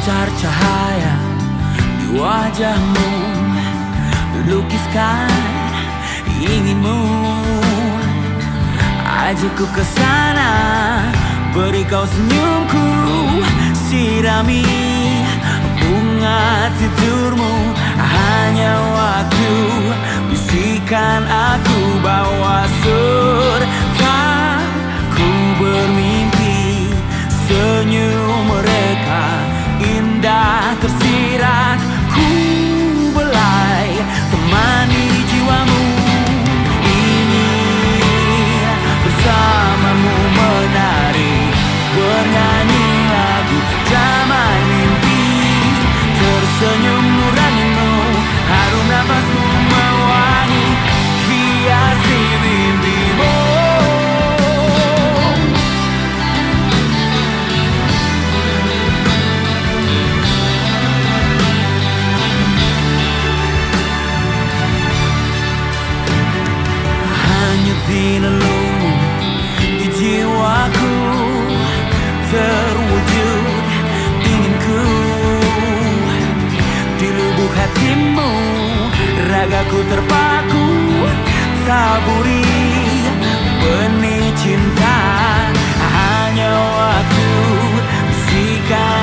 Sepancar cahaya di wajahmu, lukiskan inginmu. Ajakku ke sana, beri kau senyumku, sirami bunga titurmu. Hanya waktu bisikan aku bawa serta ku bermimpi. Senyum mereka indah tersirat, ku belai temani jiwamu. Ingin bersamamu menari, bernyanyi lagu damai mimpi. Tersenyum nuranimu, harum nafasmu mewangi, hiasi mimpimu. Di relungmu, di jiwaku terwujud inginku. Di lubuk hatimu, ragaku terpaku, taburi benih cinta. Hanya waktu bisikan